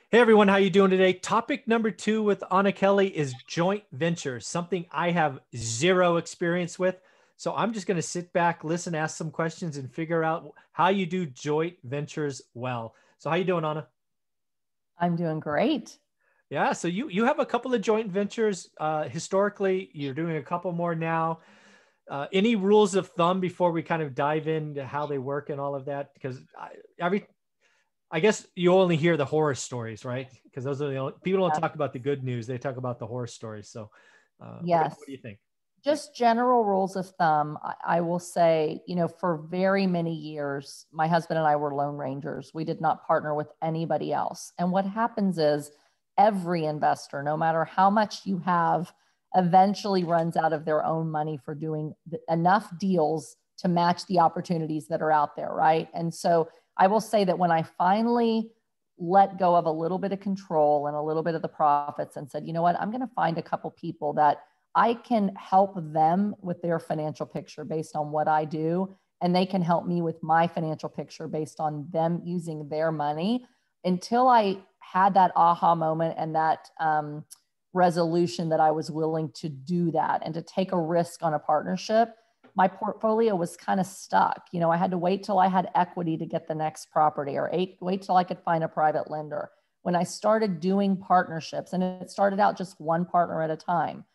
Hey everyone, how you doing today? Topic number 2 with Anna Kelly is joint ventures, something I have zero experience with. So I'm just going to sit back, listen, ask some questions, and figure out how you do joint ventures well. So how you doing, Anna? I'm doing great. Yeah, so you have a couple of joint ventures. Historically, you're doing a couple more now. Any rules of thumb before we kind of dive into how they work and all of that? Because I guess you only hear the horror stories, right? Because those are the only people don't Yeah. talk about the good news; they talk about the horror stories. So, what do Yes. you think? Just general rules of thumb. I will say, for very many years, my husband and I were lone rangers. We did not partner with anybody else. And what happens is every investor, no matter how much you have, eventually runs out of their own money for doing enough deals to match the opportunities that are out there, right? And so I will say that when I finally let go of a little bit of control and a little bit of the profits and said, you know what, I'm going to find a couple people that I can help them with their financial picture based on what I do, and they can help me with my financial picture based on them using their money. Until I had that aha moment and that resolution that I was willing to do that and to take a risk on a partnership, my portfolio was kind of stuck. I had to wait till I had equity to get the next property, or wait till I could find a private lender. When I started doing partnerships, and it started out just one partner at a time,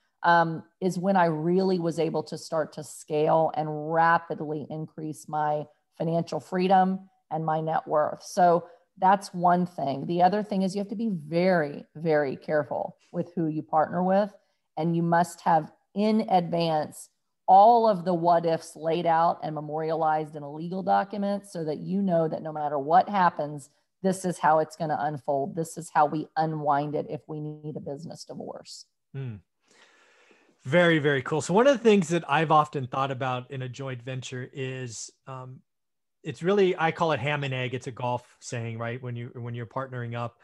is when I really was able to start to scale and rapidly increase my financial freedom and my net worth. So that's one thing. The other thing is you have to be very, very careful with who you partner with. And you must have in advance all of the what ifs laid out and memorialized in a legal document so that you know that no matter what happens, this is how it's going to unfold. This is how we unwind it if we need a business divorce. Hmm. Very, very cool. So one of the things that I've often thought about in a joint venture is it's really, I call it ham and egg. It's a golf saying, right? When you're partnering up.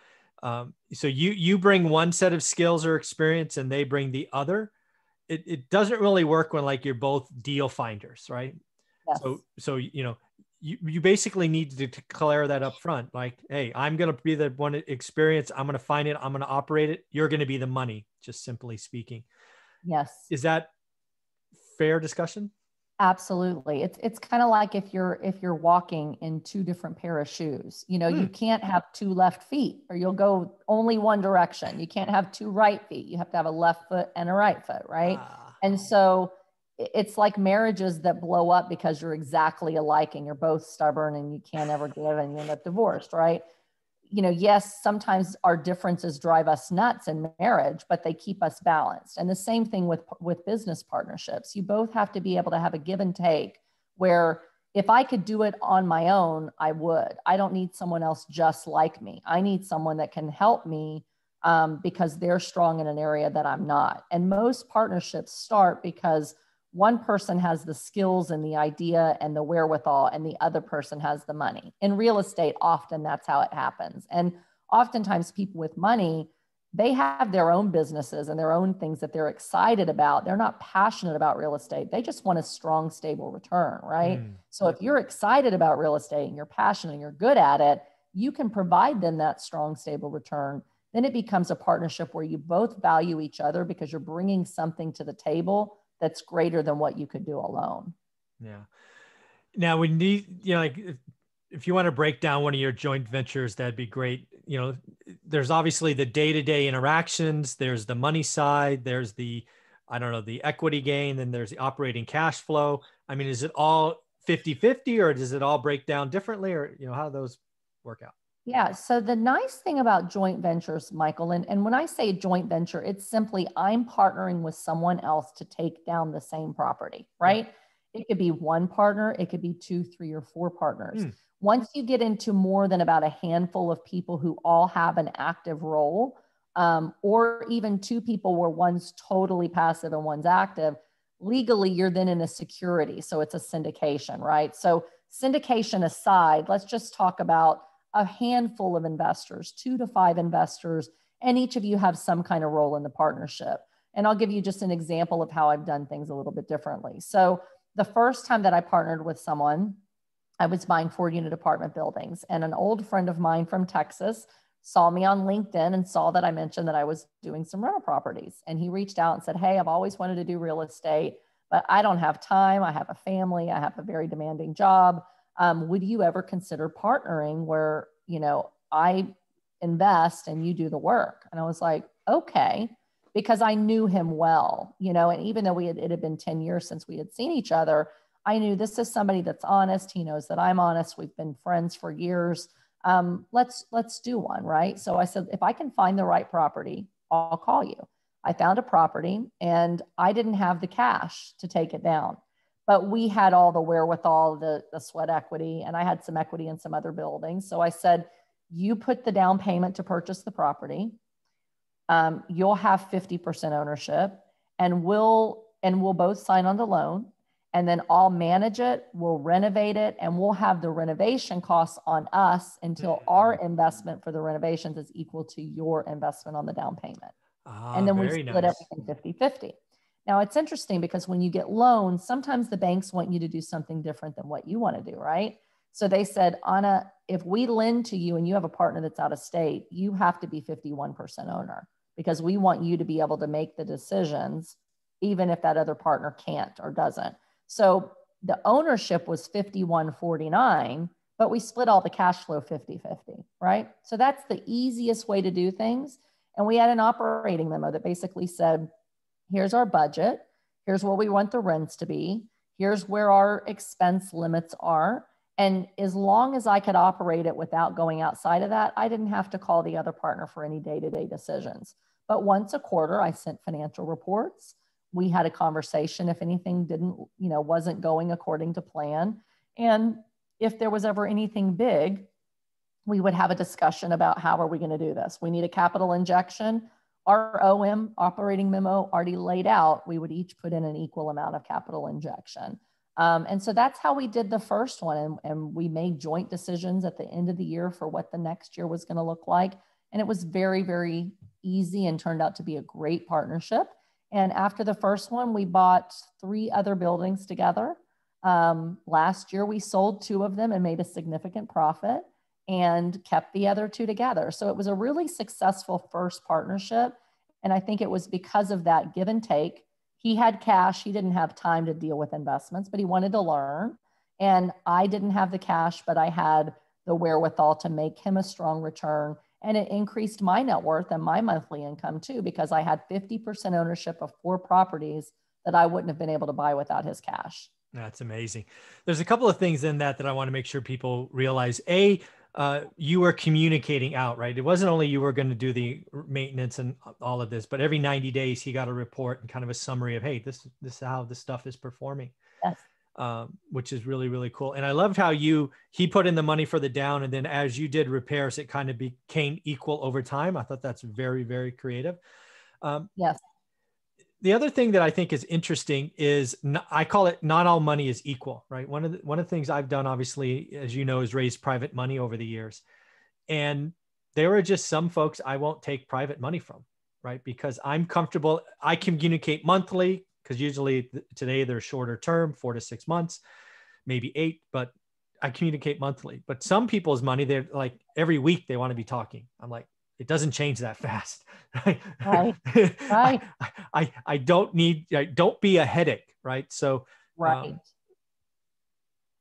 So you bring one set of skills or experience and they bring the other. It doesn't really work when like you're both deal finders, right? Yes. So you basically need to declare that up front. Like, hey, I'm gonna be the one experience, I'm gonna find it, I'm gonna operate it, you're gonna be the money, just simply speaking. Yes. Is that fair discussion? Absolutely. It's kind of like if you're walking in two different pair of shoes. You Hmm. can't have two left feet or you'll go only one direction. You can't have two right feet. You have to have a left foot and a right foot, right? Ah, And so it's like marriages that blow up because you're exactly alike and you're both stubborn and you can't ever give and you end up divorced, right? Yes, sometimes our differences drive us nuts in marriage, but they keep us balanced. And the same thing with business partnerships. You both have to be able to have a give and take where if I could do it on my own, I would. I don't need someone else just like me. I need someone that can help me because they're strong in an area that I'm not. And most partnerships start because one person has the skills and the idea and the wherewithal, and the other person has the money. In real estate, often that's how it happens. And oftentimes, people with money, they have their own businesses and their own things that they're excited about. They're not passionate about real estate. They just want a strong, stable return, right? hmm. So if you're excited about real estate and you're passionate and you're good at it, you can provide them that strong, stable return. Then it becomes a partnership where you both value each other because you're bringing something to the table that's greater than what you could do alone. Yeah. Now we need, like if you want to break down one of your joint ventures, that'd be great. There's obviously the day-to-day interactions, there's the money side, there's the, I don't know, the equity gain, then there's the operating cash flow. I mean, is it all 50-50 or does it all break down differently, or how do those work out? Yeah. So the nice thing about joint ventures, Michael, and when I say joint venture, it's simply I'm partnering with someone else to take down the same property, Yep. right? It could be one partner, it could be two, three, or four partners. Hmm. Once you get into more than about a handful of people who all have an active role, or even two people where one's totally passive and one's active, legally you're then in a security. So it's a syndication, right? So syndication aside, let's just talk about a handful of investors, 2 to 5 investors, and each of you have some kind of role in the partnership. And I'll give you just an example of how I've done things a little bit differently. So the first time that I partnered with someone, I was buying 4 unit apartment buildings, and an old friend of mine from Texas saw me on LinkedIn and saw that I mentioned that I was doing some rental properties. And he reached out and said, hey, I've always wanted to do real estate, but I don't have time. I have a family. I have a very demanding job. Would you ever consider partnering where, I invest and you do the work? And I was like, okay, because I knew him well, and even though it had been 10 years since we had seen each other, I knew this is somebody that's honest. He knows that I'm honest. We've been friends for years. Let's do one, right? So I said, if I can find the right property, I'll call you. I found a property and I didn't have the cash to take it down, but we had all the wherewithal, the sweat equity, and I had some equity in some other buildings. So I said, you put the down payment to purchase the property. You'll have 50% ownership, and we'll both sign on the loan, and then I'll manage it, we'll renovate it, and we'll have the renovation costs on us until our investment for the renovations is equal to your investment on the down payment. And then we split everything 50-50. Now it's interesting because when you get loans, sometimes the banks want you to do something different than what you want to do, right? So they said, Anna, if we lend to you and you have a partner that's out of state, you have to be 51% owner, because we want you to be able to make the decisions, even if that other partner can't or doesn't. So the ownership was 51-49, but we split all the cash flow 50-50, right? So that's the easiest way to do things. And we had an operating memo that basically said, here's our budget. Here's what we want the rents to be. Here's where our expense limits are. And as long as I could operate it without going outside of that, I didn't have to call the other partner for any day-to-day decisions. But once a quarter, I sent financial reports. We had a conversation if anything wasn't going according to plan. And if there was ever anything big, we would have a discussion about how are we going to do this? We need a capital injection. Our OM, operating memo, already laid out. We would each put in an equal amount of capital injection. And so that's how we did the first one. And we made joint decisions at the end of the year for what the next year was going to look like. And it was very, very easy and turned out to be a great partnership. And after the first one, we bought 3 other buildings together. Last year, we sold 2 of them and made a significant profit and kept the other 2 together. So it was a really successful first partnership. And I think it was because of that give and take. He had cash. He didn't have time to deal with investments, but he wanted to learn. And I didn't have the cash, but I had the wherewithal to make him a strong return. And it increased my net worth and my monthly income too, because I had 50% ownership of 4 properties that I wouldn't have been able to buy without his cash. That's amazing. There's a couple of things in that I want to make sure people realize. You were communicating out, right? It wasn't only you were going to do the maintenance and all of this, but every 90 days he got a report and kind of a summary of, hey, this is how this stuff is performing. Yes. Which is really, really cool. And I loved how he put in the money for the down, and then as you did repairs, it kind of became equal over time. I thought that's very, very creative. Yes. The other thing that I think is interesting is I call it not all money is equal, right? One of the things I've done, obviously, as you know, is raise private money over the years. And there are just some folks I won't take private money from, right? Because I'm comfortable. I communicate monthly, because usually today they're shorter term, 4 to 6 months, maybe 8, but I communicate monthly. But some people's money, they're like every week they want to be talking. I'm like, it doesn't change that fast. Right. Right. I don't be a headache. Right. So right.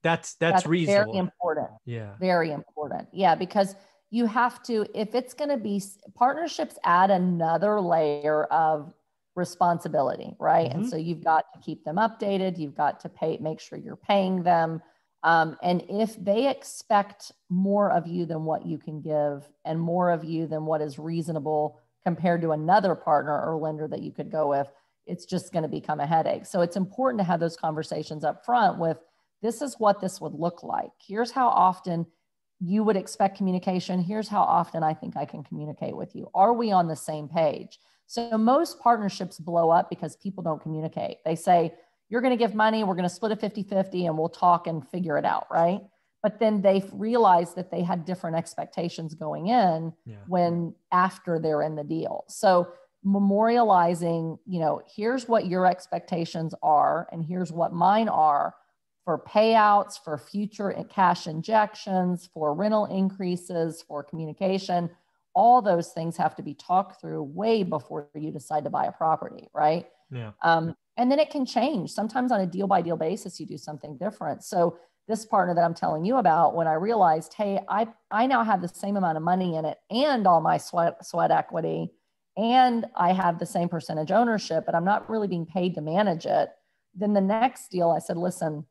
That's reasonable. Very important. Yeah. Very important. Yeah. Because you have to, if it's going to be partnerships, add another layer of responsibility. Right. Mm-hmm. And so you've got to keep them updated. You've got to make sure you're paying them. And if they expect more of you than what you can give and more of you than what is reasonable compared to another partner or lender that you could go with, it's just going to become a headache. So it's important to have those conversations up front with, this is what this would look like. Here's how often you would expect communication. Here's how often I think I can communicate with you. Are we on the same page? So most partnerships blow up because people don't communicate. They say, you're going to give money, we're going to split it 50-50 and we'll talk and figure it out, right? But then they've realized that they had different expectations going in when after they're in the deal. So memorializing, here's what your expectations are and here's what mine are for payouts, for future cash injections, for rental increases, for communication. all those things have to be talked through way before you decide to buy a property, right? Yeah. And then it can change. Sometimes on a deal by deal basis, you do something different. So this partner that I'm telling you about, when I realized, hey, I now have the same amount of money in it and all my sweat equity, and I have the same percentage ownership, but I'm not really being paid to manage it. Then the next deal, I said, listen,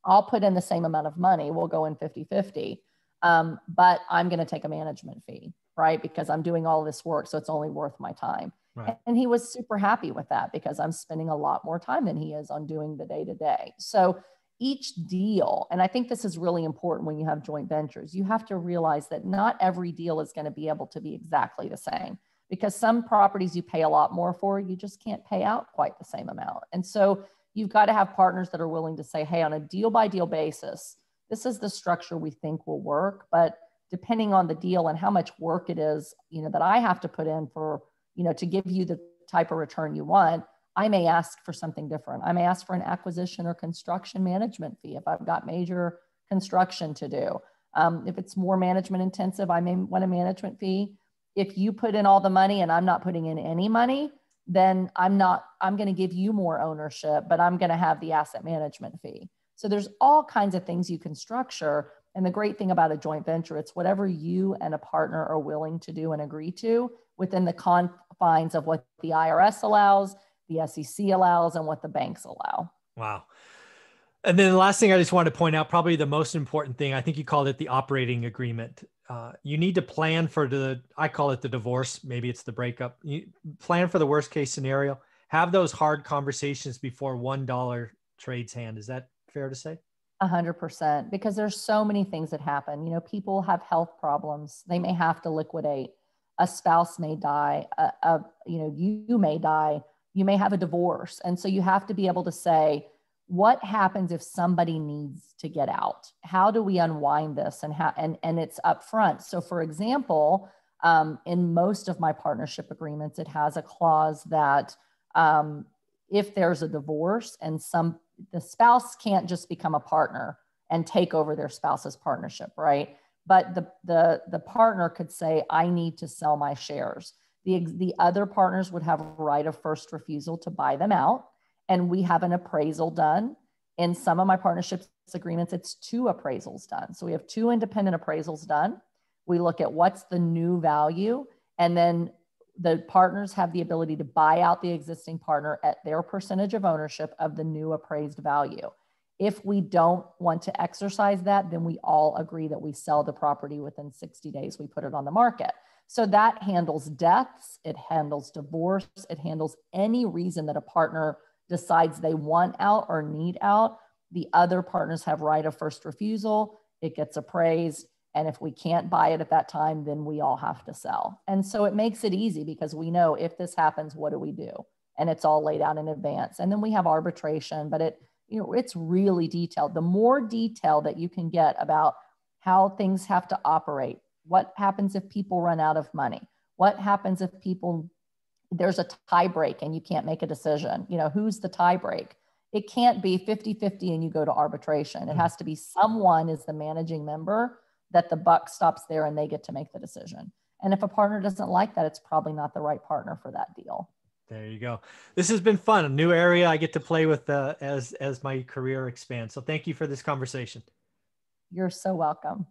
I'll put in the same amount of money. We'll go in 50-50. But I'm going to take a management fee, right? Because I'm doing all this work. So it's only worth my time. Right. And he was super happy with that because I'm spending a lot more time than he is on doing the day to day. So each deal, and I think this is really important when you have joint ventures, you have to realize that not every deal is going to be able to be exactly the same, because some properties you pay a lot more for, you just can't pay out quite the same amount. And so you've got to have partners that are willing to say, hey, on a deal by deal basis, this is the structure we think will work. But depending on the deal and how much work it is, that I have to put in for, to give you the type of return you want, I may ask for something different. I may ask for an acquisition or construction management fee if I've got major construction to do. If it's more management intensive, I may want a management fee. If you put in all the money and I'm not putting in any money, then I'm going to give you more ownership, but I'm going to have the asset management fee. So there's all kinds of things you can structure. And the great thing about a joint venture, it's whatever you and a partner are willing to do and agree to within the confines of what the IRS allows, the SEC allows, and what the banks allow. Wow. And then the last thing I just wanted to point out, probably the most important thing, I think you called it the operating agreement. You need to plan for I call it the divorce. Maybe it's the breakup. You plan for the worst case scenario. Have those hard conversations before $1 trades hand. Is that fair to say? 100%, because there's so many things that happen. People have health problems. They may have to liquidate. A spouse may die. You may die. You may have a divorce. And so you have to be able to say, what happens if somebody needs to get out? How do we unwind this? And it's upfront. So for example, in most of my partnership agreements, it has a clause that if there's a divorce and the spouse can't just become a partner and take over their spouse's partnership, right? But the partner could say, I need to sell my shares. The other partners would have a right of first refusal to buy them out. And we have an appraisal done. In some of my partnerships agreements, it's 2 appraisals done. So we have 2 independent appraisals done. We look at what's the new value, and then the partners have the ability to buy out the existing partner at their percentage of ownership of the new appraised value. If we don't want to exercise that, then we all agree that we sell the property within 60 days. We put it on the market. So that handles deaths, it handles divorce, it handles any reason that a partner decides they want out or need out. The other partners have right of first refusal. It gets appraised. And if we can't buy it at that time, then we all have to sell. And so it makes it easy because we know if this happens, what do we do? And it's all laid out in advance. And then we have arbitration, but it's really detailed. The more detail that you can get about how things have to operate, what happens if people run out of money? What happens if there's a tie break and you can't make a decision? Who's the tie break? It can't be 50-50 and you go to arbitration. It has to be someone is the managing member that the buck stops there and they get to make the decision. And if a partner doesn't like that, it's probably not the right partner for that deal. There you go. This has been fun. A new area I get to play with as my career expands. So thank you for this conversation. You're so welcome.